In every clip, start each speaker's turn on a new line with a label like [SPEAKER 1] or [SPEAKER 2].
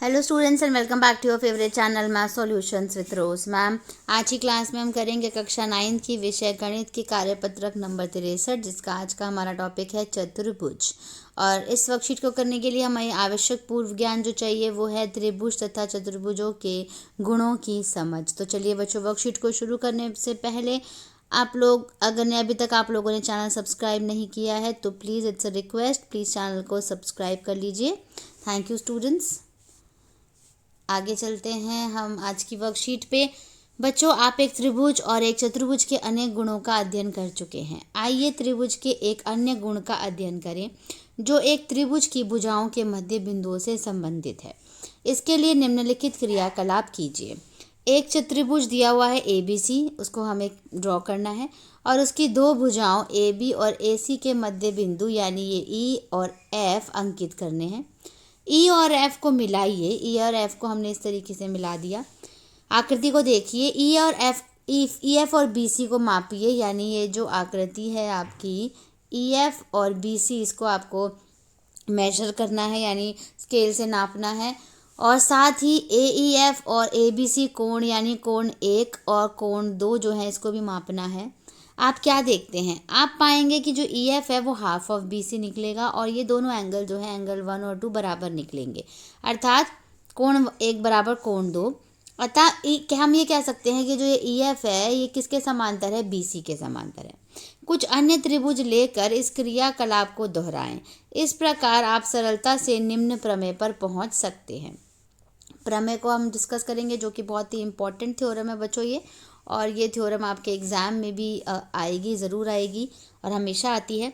[SPEAKER 1] Hello students and welcome back to your favourite channel math solutions with Rose ma'am. आज की class में हम करेंगे कक्षा 9 की विषय गणित की कार्यपत्रक नंबर 63, जिसका आज का हमारा टॉपिक है चतुर्भुज। और इस वर्कशीट को करने के लिए हमें आवश्यक पूर्व ज्ञान जो चाहिए वो है त्रिभुज तथा चतुर्भुजों के गुणों की समझ। तो चलिए बच्चों, वर्कशीट को शुरू करने से पहले आप लोग अगर ने अभी तक आप लोगों ने चैनल सब्सक्राइब नहीं किया है तो please it's a request, please channel को सब्सक्राइब कर लीजिए। Thank you students. आगे चलते हैं हम आज की वर्कशीट पे। बच्चों, आप एक त्रिभुज और एक चतुर्भुज के अनेक गुणों का अध्ययन कर चुके हैं। आइए त्रिभुज के एक अन्य गुण का अध्ययन करें जो एक त्रिभुज की भुजाओं के मध्य बिंदुओं से संबंधित है। इसके लिए निम्नलिखित क्रियाकलाप कीजिए। एक चतुर्भुज दिया हुआ है ABC, उसको हमें ड्रॉ करना है और उसकी दो भुजाओं AB और AC के मध्य बिंदु यानी ये E और F अंकित करने हैं। ई और एफ को मिलाइए। ई और एफ को हमने इस तरीके से मिला दिया। आकृति को देखिए। ई एफ और बी सी को मापिए, यानी ये जो आकृति है आपकी ई एफ और बी सी, इसको आपको मेजर करना है, यानी स्केल से नापना है। और साथ ही ए ई एफ और ए बी सी कोण, यानी कोण 1 और कोण 2 जो है, इसको भी मापना है। आप क्या देखते हैं, आप पाएंगे कि जो ई एफ है वो हाफ ऑफ बी सी निकलेगा और ये दोनों एंगल जो है एंगल 1 और 2 बराबर निकलेंगे, अर्थात कोण 1 बराबर कोण 2। अतः हम ये कह सकते हैं कि जो ये ई एफ है ये किसके समांतर है, बी सी के समांतर है। कुछ अन्य त्रिभुज लेकर इस क्रियाकलाप को दोहराएं। इस प्रकार आप सरलता से निम्न प्रमेय पर पहुंच सकते हैं। प्रमेय को हम डिस्कस करेंगे जो कि बहुत ही इंपॉर्टेंट थ्योरम है बच्चों ये, और ये थ्योरम आपके एग्ज़ाम में भी आएगी, ज़रूर आएगी और हमेशा आती है।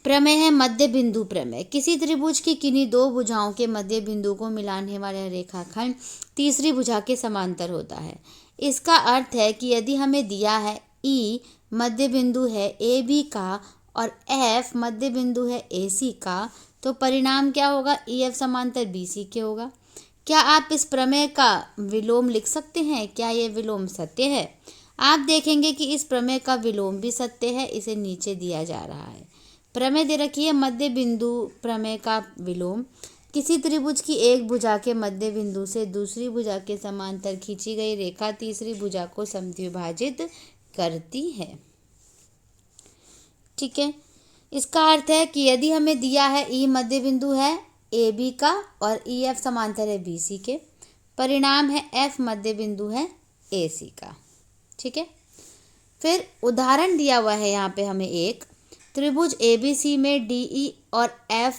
[SPEAKER 1] प्रमेय है मध्य बिंदु प्रमेय। किसी त्रिभुज की किन्हीं दो भुजाओं के मध्य बिंदु को मिलाने वाला रेखाखंड तीसरी भुजा के समांतर होता है। इसका अर्थ है कि यदि हमें दिया है E मध्य बिंदु है AB का और F मध्य बिंदु है AC का, तो परिणाम क्या होगा, EF समांतर BC के होगा। क्या आप इस प्रमेय का विलोम लिख सकते हैं? क्या ये विलोम सत्य है? आप देखेंगे कि इस प्रमेय का विलोम भी सत्य है, इसे नीचे दिया जा रहा है। प्रमेय दे रखी है मध्य बिंदु प्रमेय का विलोम। किसी त्रिभुज की एक भुजा के मध्य बिंदु से दूसरी भुजा के समांतर खींची गई रेखा तीसरी भुजा को समद्विभाजित करती है। ठीक है, इसका अर्थ है कि यदि हमें दिया है E मध्य बिंदु है AB का और EF समांतर है BC के, परिणाम है F मध्य बिंदु है AC का। ठीक है, फिर उदाहरण दिया हुआ है यहाँ पे हमें एक त्रिभुज ABC में DE और F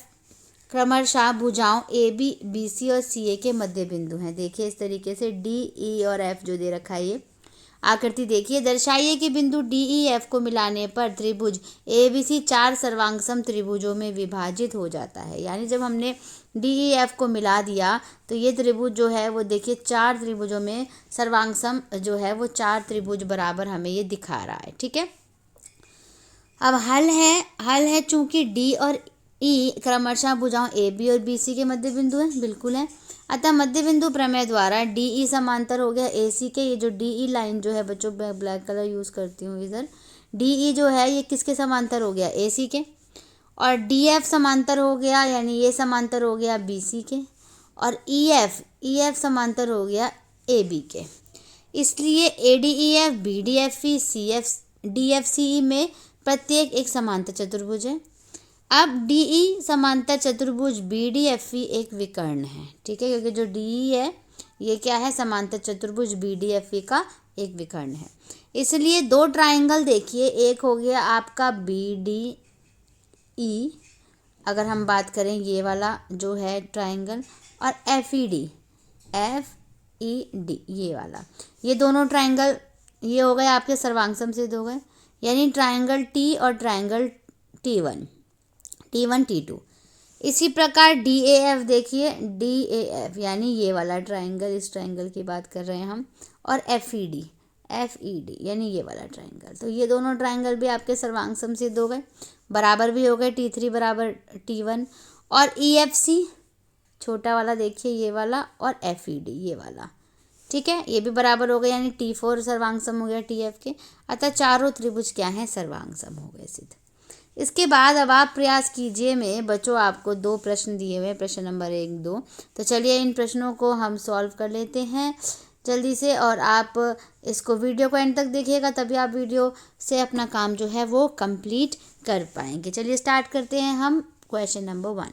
[SPEAKER 1] क्रमशः भुजाओं AB, BC और CA के मध्य बिंदु हैं। देखिए इस तरीके से DE और F जो दे रखा है, ये आकृति देखिए। दर्शाइए कि बिंदु DEF को मिलाने पर त्रिभुज ABC 4 सर्वांगसम त्रिभुजों में विभाजित हो जाता है। यानी जब हमने DEF को मिला दिया तो ये त्रिभुज जो है वो देखिए 4 त्रिभुजों में सर्वांगसम जो है वो 4 त्रिभुज बराबर हमें ये दिखा रहा है। ठीक है, अब हल है चूंकि D और E क्रमशः भुजाओं AB और BC के मध्य बिंदु है, बिल्कुल है। अतः मध्य बिंदु प्रमेय द्वारा DE समांतर हो गया AC के। ये जो DE लाइन जो है बच्चों, मैं ब्लैक कलर यूज़ करती हूँ इधर, DE जो है ये किसके समांतर हो गया, AC के। और DF समांतर हो गया, यानी ये समांतर हो गया BC के। और EF समांतर हो गया AB के। इसलिए ADEF, BDFE, DFCE में प्रत्येक एक समांतर चतुर्भुज है। अब DE समांतर चतुर्भुज BDFE एक विकर्ण है। ठीक है, क्योंकि जो DE है ये क्या है, समांतर चतुर्भुज BDFE का एक विकर्ण है। इसलिए दो ट्राइंगल देखिए, एक हो गया आपका BDE, अगर हम बात करें ये वाला जो है ट्राइंगल, और FED ये वाला, ये दोनों ट्राइंगल ये हो गए आपके सर्वांगसम सिद्ध हो गए, यानी ट्राइंगल T और ट्राइंगल T1 T2। इसी प्रकार DAF देखिए, DAF यानी ये वाला ट्राइंगल, इस ट्राइंगल की बात कर रहे हैं हम, और FED यानी ये वाला ट्राइंगल। तो ये दोनों ट्राइंगल भी आपके सर्वांगसम सिद्ध हो गए, बराबर भी हो गए, T3 बराबर T1। और EFC छोटा वाला देखिए ये वाला, और FED ये वाला, ठीक है, ये भी बराबर हो गए, यानी T4 सर्वांगसम हो गया TF के। अतः चारों त्रिभुज क्या हैं, सर्वांगसम हो गए सिद्ध। इसके बाद अब आप प्रयास कीजिए में बच्चों, आपको 2 प्रश्न दिए हुए, प्रश्न नंबर 1, 2। तो चलिए इन प्रश्नों को हम सॉल्व कर लेते हैं जल्दी से, और आप इसको वीडियो को एंड तक देखिएगा, तभी आप वीडियो से अपना काम जो है वो कंप्लीट कर पाएंगे। चलिए स्टार्ट करते हैं हम क्वेश्चन नंबर 1।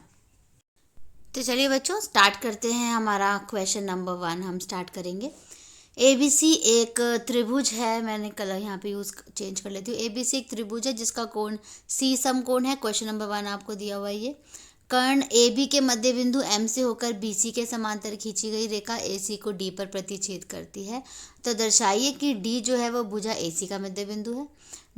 [SPEAKER 1] तो चलिए बच्चों स्टार्ट करते हैं, हमारा क्वेश्चन नंबर 1 हम स्टार्ट करेंगे। ABC एक त्रिभुज है, मैंने कलर यहाँ पे यूज़ चेंज कर लेती हूँ। ABC एक त्रिभुज है जिसका कोण C समकोण है। क्वेश्चन नंबर 1 आपको दिया हुआ है ये। कर्ण AB के मध्य बिंदु M से होकर BC के समांतर खींची गई रेखा AC को D पर प्रतिच्छेद करती है। तो दर्शाइए कि D जो है वो भुजा AC का मध्य बिंदु है।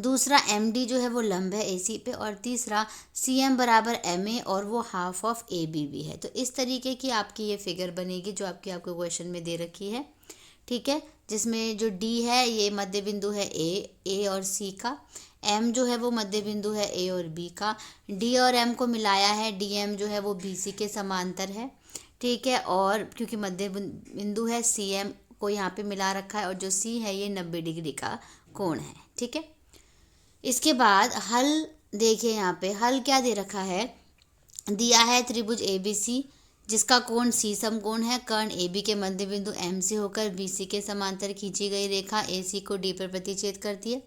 [SPEAKER 1] दूसरा MD जो है वो लंब है AC पे, और तीसरा CM बराबर MA और वो हाफ ऑफ AB भी है। तो इस तरीके की आपकी ये फिगर बनेगी जो आपको क्वेश्चन में दे रखी है, ठीक है, जिसमें जो D है ये मध्य बिंदु है A और C का, M जो है वो मध्य बिंदु है A और B का, D और M को मिलाया है, DM जो है वो BC के समांतर है, ठीक है, और क्योंकि मध्य बिंदु है CM को यहाँ पे मिला रखा है, और जो C है ये 90 डिग्री का कोण है, ठीक है। इसके बाद हल देखिए, यहाँ पे हल क्या दे रखा है, दिया है त्रिभुज ABC जिसका कोण C समकोण है। कर्ण AB के मध्य बिंदु M से होकर BC के समांतर खींची गई रेखा AC को D पर प्रतिच्छेद करती है।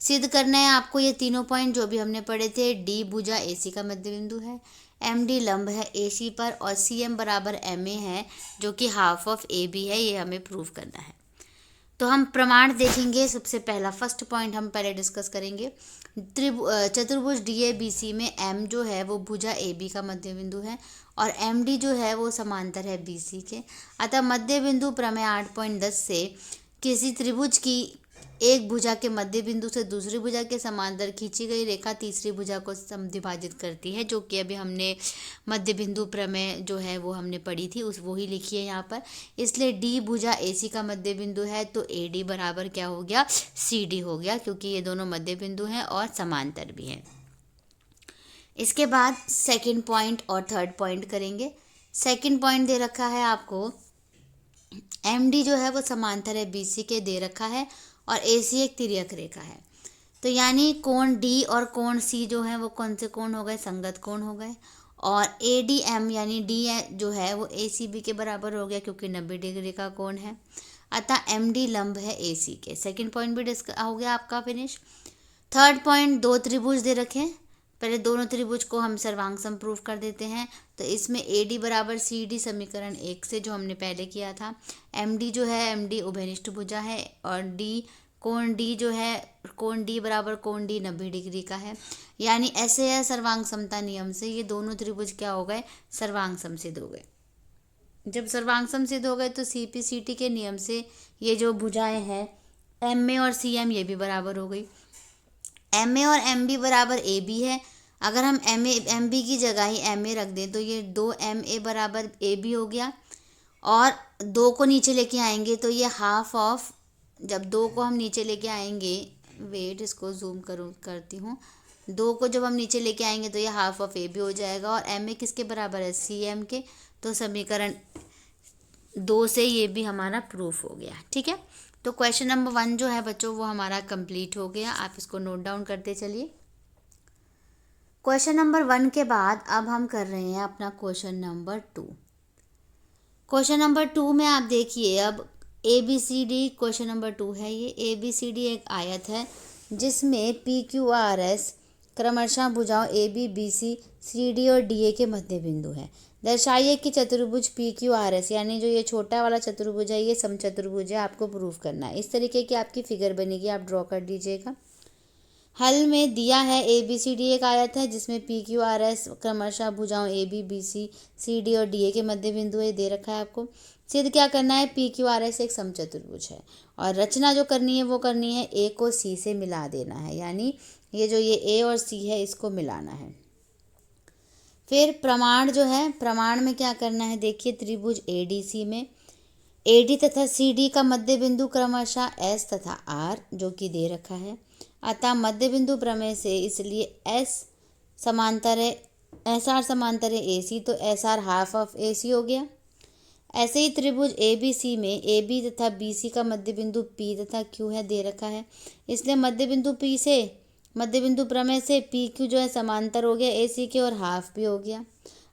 [SPEAKER 1] सिद्ध करना है आपको ये तीनों पॉइंट जो भी हमने पढ़े थे। D भुजा AC का मध्य बिंदु है, MD लंब है AC पर, और CM बराबर MA है जो कि हाफ ऑफ AB है, ये हमें प्रूव करना है। तो हम प्रमाण देखेंगे। सबसे पहला फर्स्ट पॉइंट हम पहले डिस्कस करेंगे। चतुर्भुज DABC में M जो है वो भुजा AB का मध्य बिंदु है, और MD जो है वो समांतर है BC के। अतः मध्य बिंदु प्रमेय 8.10 से किसी त्रिभुज की एक भुजा के मध्य बिंदु से दूसरी भुजा के समांतर खींची गई रेखा तीसरी भुजा को समद्विभाजित करती है, जो कि अभी हमने मध्य बिंदु प्रमेय जो है वो हमने पढ़ी थी, वो ही लिखी है यहाँ पर। इसलिए D भुजा AC का मध्य बिंदु है, तो AD बराबर क्या हो गया, CD हो गया, क्योंकि ये दोनों मध्य बिंदु हैं और समांतर भी हैं। इसके बाद सेकंड पॉइंट और थर्ड पॉइंट करेंगे। सेकंड पॉइंट दे रखा है आपको, MD जो है वो समांतर है BC के, दे रखा है, और AC एक तिर्यक रेखा है। तो यानी कोण D और कोण C जो है वो कौन से कोण हो गए, संगत कोण हो गए। और ADM यानी D जो है वो ACB के बराबर हो गया, क्योंकि 90 डिग्री का कोण है। अतः MD लंब है AC के। सेकंड पॉइंट भी हो गया आपका फिनिश। थर्ड पॉइंट, 2 त्रिभुज दे रखे हैं, पहले दोनों त्रिभुज को हम सर्वांग सम प्रूव कर देते हैं। तो इसमें AD बराबर CD समीकरण 1 से जो हमने पहले किया था। MD जो है, MD उभयनिष्ठ भुजा है, और कोण D जो है, कोण D बराबर कोण D 90 डिग्री का है। यानी ऐसे है सर्वांग समता नियम से ये दोनों त्रिभुज क्या हो गए, सर्वांग सम सिद्ध हो गए। जब सर्वांग सम सिद्ध हो गए तो CP/CT के नियम से ये जो भुजाएं हैं MA और CM ये भी बराबर हो गई। MA और MB बराबर AB है। अगर हम MB की जगह ही MA रख दें तो ये 2MA बराबर AB हो गया, और 2 को नीचे लेके आएंगे तो ये हाफ ऑफ, जब 2 को हम नीचे लेके आएंगे, वेट इसको जूम करती हूँ, 2 को जब हम नीचे लेके आएंगे तो ये हाफ ऑफ AB हो जाएगा, और MA किसके बराबर है, CM के। तो समीकरण 2 से ये भी हमारा प्रूफ हो गया, ठीक है। तो क्वेश्चन नंबर 1 जो है बच्चों वो हमारा कंप्लीट हो गया। आप इसको नोट डाउन करते चलिए। क्वेश्चन नंबर 1 के बाद अब हम कर रहे हैं अपना क्वेश्चन नंबर 2। क्वेश्चन नंबर 2 में आप देखिए, अब ABCD क्वेश्चन नंबर 2 है ये। ABCD एक आयत है जिसमें PQRS क्रमशः भुजाओं AB, BC, CD और DA के मध्य बिंदु है। दर्शाइए कि चतुर्भुज PQRS यानी जो ये छोटा वाला चतुर्भुज है ये समचतुर्भुज है, आपको प्रूफ करना है। इस तरीके की आपकी फिगर बनेगी, आप ड्रॉ कर दीजिएगा। हल में दिया है ABCD एक आयत है जिसमें PQRS क्रमशः भुजाओं AB, BC, CD और DA के मध्य बिंदु है, दे रखा है आपको। सिद्ध क्या करना है, PQRS एक समचतुर्भुज है, और रचना जो करनी है वो करनी है A को C से मिला देना है, यानी ये जो ये A और C है इसको मिलाना है। फिर प्रमाण जो है, प्रमाण में क्या करना है, देखिए त्रिभुज ADC में AD तथा CD का मध्य बिंदु क्रमशः S तथा R जो कि दे रखा है। अतः मध्य बिंदु प्रमेय से इसलिए S समांतर है, SR समांतर है AC, तो SR हाफ ऑफ AC हो गया। ऐसे ही त्रिभुज ABC में AB तथा BC का मध्य बिंदु P तथा Q है, दे रखा है। इसलिए मध्य बिंदु P से मध्य बिंदु प्रमेय से पी क्यू जो है समांतर हो गया ए सी के और हाफ भी हो गया।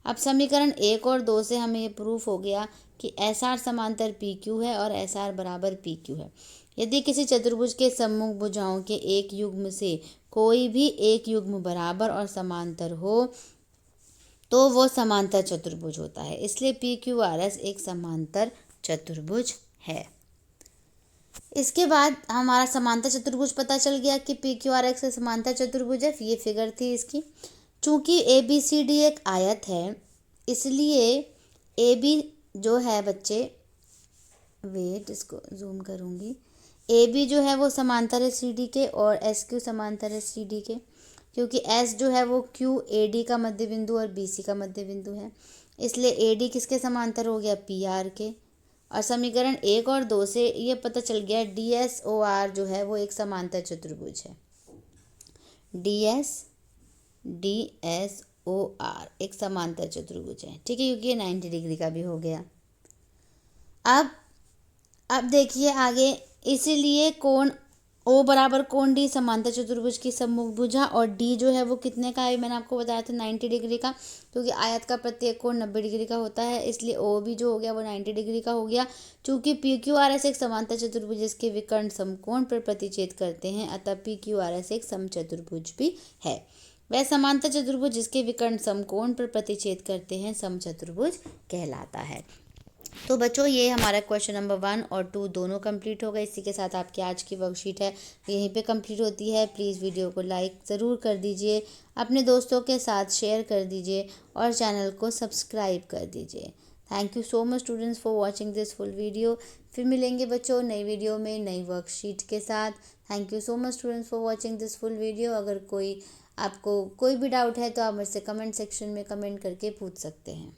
[SPEAKER 1] अब समीकरण 1 और 2 से हमें ये प्रूफ हो गया कि एस आर समांतर पी क्यू है और एस आर बराबर पी क्यू है। यदि किसी चतुर्भुज के सम्मुख भुजाओं के एक युग्म से कोई भी एक युग्म बराबर और समांतर हो तो वो समांतर चतुर्भुज होता है। इसलिए पी क्यू आर एस एक समांतर चतुर्भुज है। इसके बाद हमारा समांतर चतुर्भुज पता चल गया कि पी क्यू आर एक्स एक समांतर चतुर्भुज है। ये फिगर थी इसकी। चूंकि ए बी सी डी एक आयत है, इसलिए ए बी जो है बच्चे, वेट इसको जूम करूँगी, ए बी जो है वो समांतर है सी डी के और एस क्यू समांतर है सी डी के, क्योंकि एस जो है वो क्यू ए डी का मध्य बिंदु और बी सी का मध्य बिंदु है। इसलिए ए डी किसके समांतर हो गया, पी आर के। और समीकरण 1 और 2 से ये पता चल गया डी एस ओ आर जो है वो एक समांतर चतुर्भुज है। डी एस ओ आर एक समांतर चतुर्भुज है, ठीक है, क्योंकि ये 90 डिग्री का भी हो गया। अब देखिए आगे, इसीलिए कोण ओ बराबर कोण डी समांतर चतुर्भुज की सम्मुख भुजा, और डी जो है वो कितने का है, मैंने आपको बताया था 90 डिग्री का, क्योंकि आयत का प्रत्येक कोण 90 डिग्री का होता है। इसलिए ओ भी जो हो गया वो 90 डिग्री का हो गया। चूंकि पी क्यू आर एस एक समांतर चतुर्भुज जिसके विकर्ण समकोण पर प्रतिच्छेद करते हैं, अतः पी क्यू आर एस एक समचतुर्भुज भी है। वह समांतर चतुर्भुज जिसके विकर्ण समकोण पर प्रतिच्छेद करते हैं समचतुर्भुज कहलाता है। तो बच्चों, ये हमारा क्वेश्चन नंबर 1 और 2 दोनों कंप्लीट हो गए। इसी के साथ आपकी आज की वर्कशीट है यहीं पे कंप्लीट होती है। प्लीज़ वीडियो को लाइक ज़रूर कर दीजिए, अपने दोस्तों के साथ शेयर कर दीजिए और चैनल को सब्सक्राइब कर दीजिए। Thank you so much students for watching this full video. फिर मिलेंगे बच्चों नई वीडियो में नई वर्कशीट के साथ। Thank you so much students for watching this full video. अगर आपको कोई भी डाउट है तो आप मुझसे कमेंट सेक्शन में कमेंट करके पूछ सकते हैं।